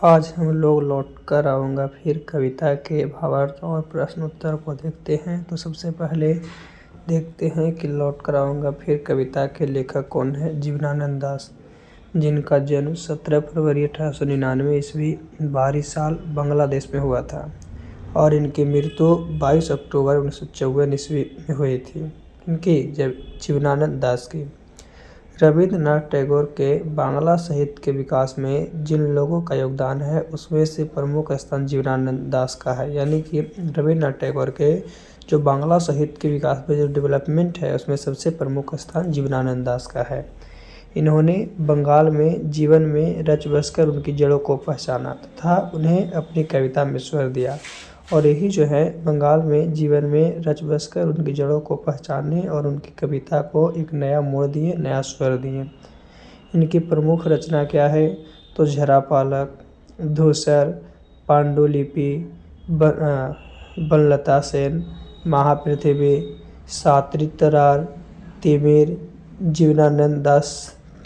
आज हम लोग लौट कर आऊँगा फिर कविता के भावार्थ और प्रश्न उत्तर को देखते हैं। तो सबसे पहले देखते हैं कि लौट कर आऊँगा फिर कविता के लेखक कौन है। जीवनानंद दास, जिनका जन्म 17 फरवरी 1899 ईस्वी बाहरी साल बांग्लादेश में हुआ था और इनकी मृत्यु 22 अक्टूबर 1954 ईस्वी में हुई थी। इनकी जीवनानंद दास की रविंद्रनाथ टैगोर के बांग्ला साहित्य के विकास में जिन लोगों का योगदान है उसमें से प्रमुख स्थान जीवनानंद दास का है। यानी कि रविंद्रनाथ टैगोर के जो बांग्ला साहित्य के विकास में जो डेवलपमेंट है उसमें सबसे प्रमुख स्थान जीवनानंद दास का है। इन्होंने बंगाल में जीवन में रच बसकर उनकी जड़ों को पहचाना तथा उन्हें अपनी कविता में स्वर दिया और यही जो है बंगाल में जीवन में रच बसकर उनकी जड़ों को पहचानने और उनकी कविता को एक नया मोड़ दिए, नया स्वर दिए। इनकी प्रमुख रचना क्या है तो झरा पालक, धूसर, पांडुलिपि, बनलता सेन, महापृथ्वी, सात्रितरार, तिमिर, जीवनानंद दास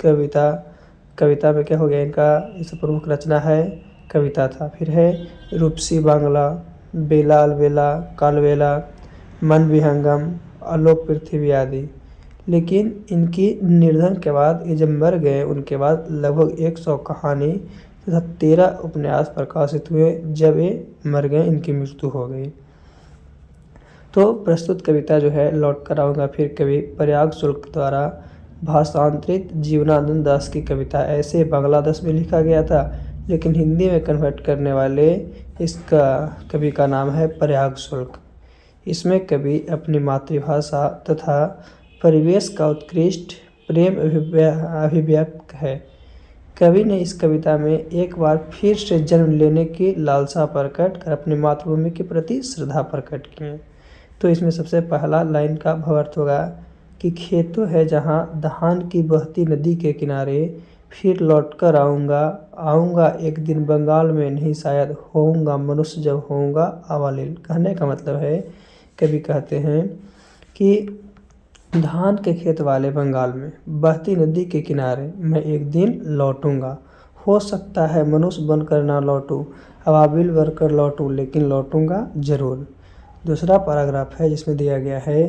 कविता में क्या हो गया इनका इस प्रमुख रचना है कविता था। फिर है रूपसी बांग्ला, बेला अलबेला, कालबेला, मन विहंगम, आलोक पृथ्वी आदि। लेकिन इनकी निर्धन के बाद ये जब मर गए उनके बाद लगभग 100 कहानी तथा 13 उपन्यास प्रकाशित हुए। जब ये मर गए इनकी मृत्यु हो गई। तो प्रस्तुत कविता जो है लौट कर आऊँगा फिर कवि प्रयाग शुक्ल द्वारा भाषांतरित जीवनानंद दास की कविता। ऐसे बांग्लादेश में लिखा गया था लेकिन हिंदी में कन्वर्ट करने वाले इसका कवि का नाम है प्रयाग शुक्ल। इसमें कवि अपनी मातृभाषा तथा परिवेश का उत्कृष्ट प्रेम अभिव्यक्त है। कवि ने इस कविता में एक बार फिर से जन्म लेने की लालसा प्रकट कर अपनी मातृभूमि के प्रति श्रद्धा प्रकट की। तो इसमें सबसे पहला लाइन का भावार्थ होगा कि खेतों है जहाँ धान की बहती नदी के किनारे, फिर लौटकर आऊँगा एक दिन बंगाल में, नहीं शायद होऊंगा मनुष्य जब होऊंगा अवालील। कहने का मतलब है कवि कहते हैं कि धान के खेत वाले बंगाल में बहती नदी के किनारे मैं एक दिन लौटूंगा। हो सकता है मनुष्य बनकर ना लौटूं, अबाबिल बनकर लौटूं, लेकिन लौटूंगा ज़रूर। दूसरा पैराग्राफ है जिसमें दिया गया है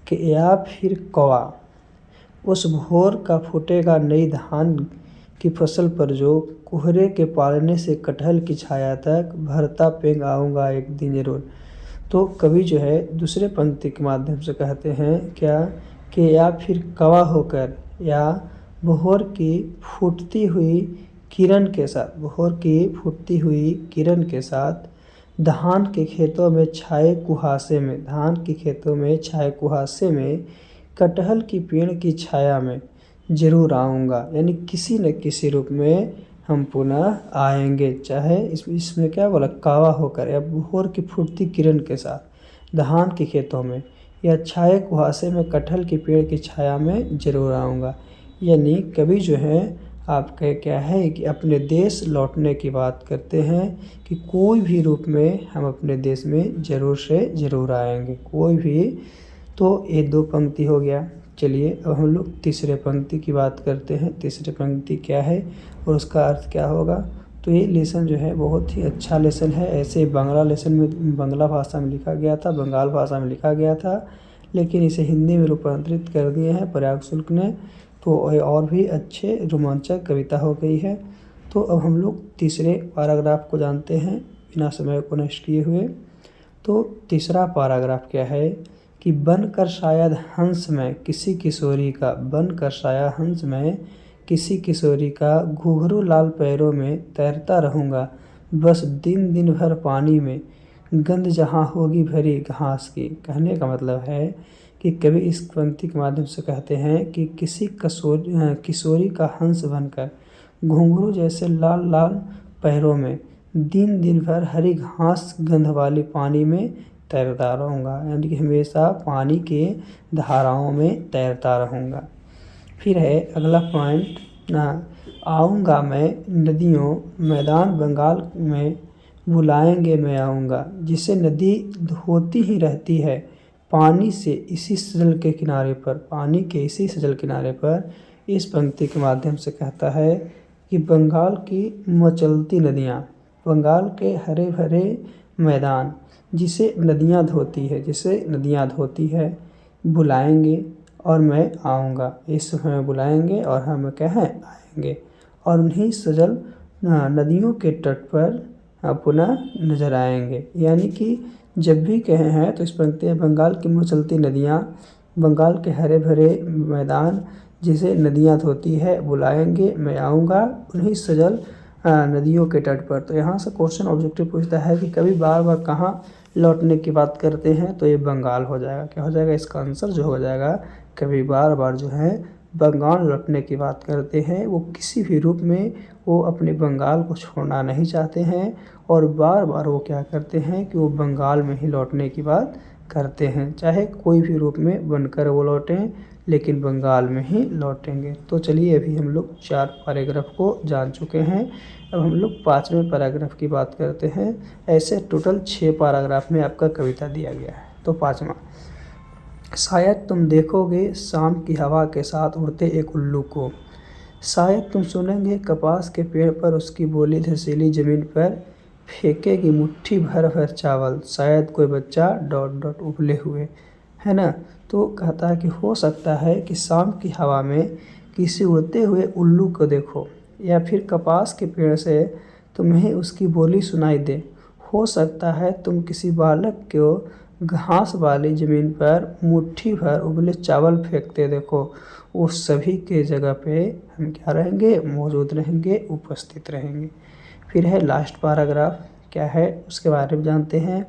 कि या फिर कौवा उस भोर का फूटेगा नई धान की फसल पर जो कोहरे के पालने से कटहल की छाया तक भरता पेंग आऊँगा एक दिन ज़रूर। तो कवि जो है दूसरे पंक्ति के माध्यम से कहते हैं क्या कि या फिर कौवा होकर या भोर की फूटती हुई किरण के साथ धान के खेतों में छाए कुहासे में कटहल की पेड़ की छाया में ज़रूर आऊँगा। यानी किसी न किसी रूप में हम पुनः आएंगे। चाहे इसमें क्या बोला, कौवा होकर या भोर की फूटती किरण के साथ धान के खेतों में या छाए कुहासे में कटहल की पेड़ की छाया में ज़रूर आऊँगा। यानी कवि जो है आपका क्या है कि अपने देश लौटने की बात करते हैं कि कोई भी रूप में हम अपने देश में ज़रूर से ज़रूर आएंगे, कोई भी। तो ये दो पंक्ति हो गया। चलिए अब हम लोग तीसरे पंक्ति की बात करते हैं। तीसरे पंक्ति क्या है और उसका अर्थ क्या होगा। तो ये लेसन जो है बहुत ही अच्छा लेसन है। ऐसे बांग्ला लेसन में बांग्ला भाषा में लिखा गया था, बंगाल भाषा में लिखा गया था, लेकिन इसे हिंदी में रूपांतरित कर दिए हैं प्रयाग शुक्ल ने। तो और भी अच्छे रोमांचक कविता हो गई है। तो अब हम लोग तीसरे पैराग्राफ को जानते हैं बिना समय को नष्ट किए हुए। तो तीसरा पैराग्राफ क्या है कि बनकर शायद हंस में किसी किशोरी का घुंघरू लाल पैरों में तैरता रहूँगा, बस दिन दिन भर पानी में गंध जहाँ होगी भरी घास की। कहने का मतलब है कि कवि इस पंक्ति के माध्यम से कहते हैं कि किसी किशोरी का हंस बनकर घुंघरू जैसे लाल लाल पैरों में दिन दिन भर हरी घास गंध वाली पानी में तैरता रहूँगा। यानी कि हमेशा पानी के धाराओं में तैरता रहूँगा। फिर है अगला पॉइंट आऊँगा मैं नदियों मैदान बंगाल में बुलाएंगे मैं आऊँगा, जिसे नदी होती ही रहती है पानी के इसी सजल किनारे पर। इस पंक्ति के माध्यम से कहता है कि बंगाल की मचलती नदियाँ, बंगाल के हरे भरे मैदान जिसे नदियाँ धोती है बुलाएंगे और मैं आऊँगा। इस समय बुलाएंगे और हम क्या है आएंगे, और उन्हीं सजल नदियों के तट पर पुनः नजर आएंगे। यानी कि जब भी कहे हैं तो इस पंक्ति में बंगाल की मचलती नदियाँ, बंगाल के हरे भरे मैदान जिसे नदियाँ धोती है बुलाएंगे मैं आऊँगा उन्हीं सजल नदियों के तट पर। तो यहाँ से क्वेश्चन ऑब्जेक्टिव पूछता है कि कभी बार बार कहाँ लौटने की बात करते हैं, तो ये बंगाल हो जाएगा। क्या हो जाएगा इसका आंसर जो हो जाएगा, कभी बार बार जो है बंगाल लौटने की बात करते हैं। वो किसी भी रूप में वो अपने बंगाल को छोड़ना नहीं चाहते हैं और बार बार वो क्या करते हैं कि वो बंगाल में ही लौटने की बात करते हैं, चाहे कोई भी रूप में बनकर वो लौटें लेकिन बंगाल में ही लौटेंगे। तो चलिए अभी हम लोग 4 पैराग्राफ को जान चुके हैं, अब हम लोग 5वें पैराग्राफ की बात करते हैं। ऐसे टोटल 6 पैराग्राफ में आपका कविता दिया गया है। तो 5वां, शायद तुम देखोगे शाम की हवा के साथ उड़ते एक उल्लू को, शायद तुम सुनेंगे कपास के पेड़ पर उसकी बोली धसीली ज़मीन पर फेंकेगी मुट्ठी भर भर चावल, शायद कोई बच्चा डॉट डॉट उबले हुए, है ना। तो कहता है कि हो सकता है कि शाम की हवा में किसी उड़ते हुए उल्लू को देखो, या फिर कपास के पेड़ से तुम्हें उसकी बोली सुनाई दे। हो सकता है तुम किसी बालक को घास वाली ज़मीन पर मुट्ठी भर उबले चावल फेंकते देखो। वो सभी के जगह पे हम क्या रहेंगे, मौजूद रहेंगे, उपस्थित रहेंगे। फिर है लास्ट पैराग्राफ, क्या है उसके बारे में जानते हैं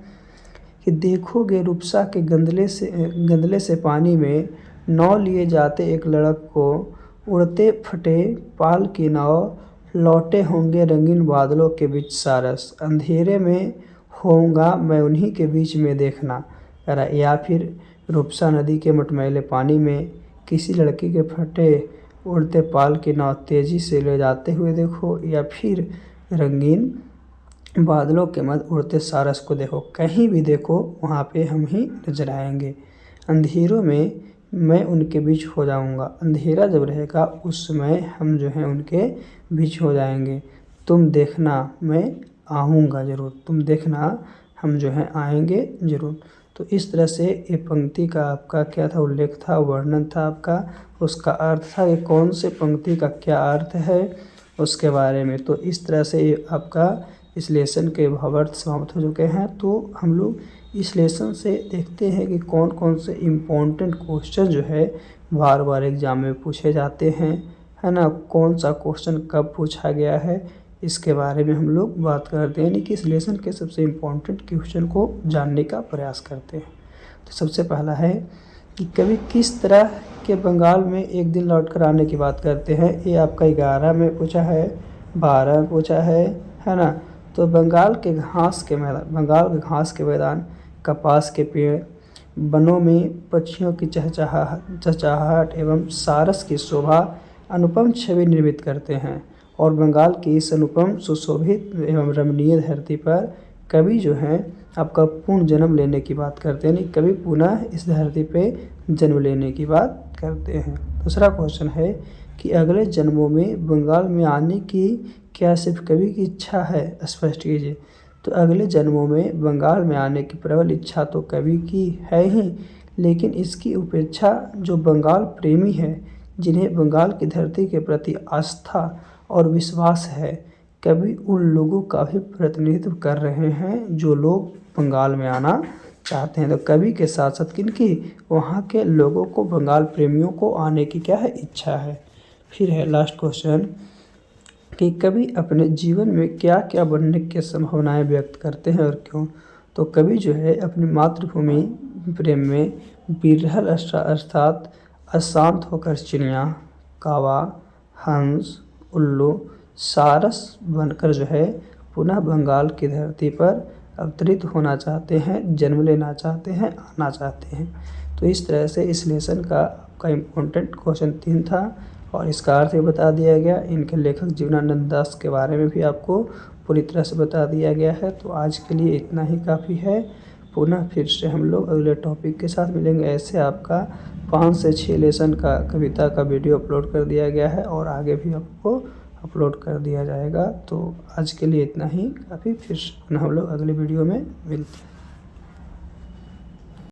कि देखोगे रुपसा के गंदले से पानी में नाव लिए जाते एक लड़क को, उड़ते फटे पाल की नाव लौटे होंगे रंगीन बादलों के बीच सारस, अंधेरे में होऊंगा मैं उन्हीं के बीच में देखना। या फिर रुपसा नदी के मटमैले पानी में किसी लड़की के फटे उड़ते पाल की नाव तेज़ी से ले जाते हुए देखो, या फिर रंगीन बादलों के मध्य उड़ते सारस को देखो। कहीं भी देखो वहाँ पे हम ही नजर आएंगे। अंधेरों में मैं उनके बीच हो जाऊंगा, अंधेरा जब रहेगा उस समय हम जो है उनके बीच हो जाएंगे। तुम देखना मैं आऊँगा ज़रूर, तुम देखना हम जो है आएंगे ज़रूर। तो इस तरह से ये पंक्ति का आपका क्या था, उल्लेख था, वर्णन था आपका, उसका अर्थ था कि कौन से पंक्ति का क्या अर्थ है उसके बारे में। तो इस तरह से ये आपका इस लेसन के भावार्थ समाप्त हो चुके हैं। तो हम लोग इस लेसन से देखते हैं कि कौन कौन से इम्पोर्टेंट क्वेश्चन जो है बार बार एग्जाम में पूछे जाते हैं, है ना। कौन सा क्वेश्चन कब पूछा गया है इसके बारे में हम लोग बात करते हैं, यानी कि इस लेसन के सबसे इम्पोर्टेंट क्वेश्चन को जानने का प्रयास करते हैं। तो सबसे पहला है कि कवि किस तरह के बंगाल में एक दिन लौट कर आने की बात करते हैं। ये आपका 11 में पूछा है, 12 में पूछा है ना। तो बंगाल के घास के मैदान, कपास के पेड़, बनों में पक्षियों की चहचहाहट एवं सारस की शोभा अनुपम छवि निर्मित करते हैं। और बंगाल की इस अनुपम सुशोभित एवं रमणीय धरती पर कवि जो है आपका पूर्ण जन्म लेने की बात करते हैं, यानी कवि पुनः इस धरती पे जन्म लेने की बात करते हैं। दूसरा क्वेश्चन है कि अगले जन्मों में बंगाल में आने की क्या सिर्फ कवि की इच्छा है, स्पष्ट कीजिए। तो अगले जन्मों में बंगाल में आने की प्रबल इच्छा तो कवि की है ही, लेकिन इसकी उपेक्षा जो बंगाल प्रेमी है, जिन्हें बंगाल की धरती के प्रति आस्था और विश्वास है, कवि उन लोगों का भी प्रतिनिधित्व कर रहे हैं जो लोग बंगाल में आना चाहते हैं। तो कवि के साथ साथ किनकी, वहाँ के लोगों को, बंगाल प्रेमियों को आने की क्या है, इच्छा है। फिर है लास्ट क्वेश्चन कि कवि अपने जीवन में क्या क्या बनने की संभावनाएं व्यक्त करते हैं और क्यों। तो कवि जो है अपनी मातृभूमि प्रेम में बिरहल अर्थात अशांत होकर चिड़िया, कावा, हंस, उल्लू, सारस बनकर जो है पुनः बंगाल की धरती पर अवतरित होना चाहते हैं, जन्म लेना चाहते हैं, आना चाहते हैं। तो इस तरह से इस लेसन का आपका इम्पोर्टेंट क्वेश्चन 3 था और इसका अर्थ भी बता दिया गया। इनके लेखक जीवनानंद दास के बारे में भी आपको पूरी तरह से बता दिया गया है। तो आज के लिए इतना ही काफ़ी है। पुनः फिर से हम लोग अगले टॉपिक के साथ मिलेंगे। ऐसे आपका 5 से 6 लेसन का कविता का वीडियो अपलोड कर दिया गया है और आगे भी आपको अपलोड कर दिया जाएगा। तो आज के लिए इतना ही काफ़ी, फिर हम लोग अगले वीडियो में मिलते हैं।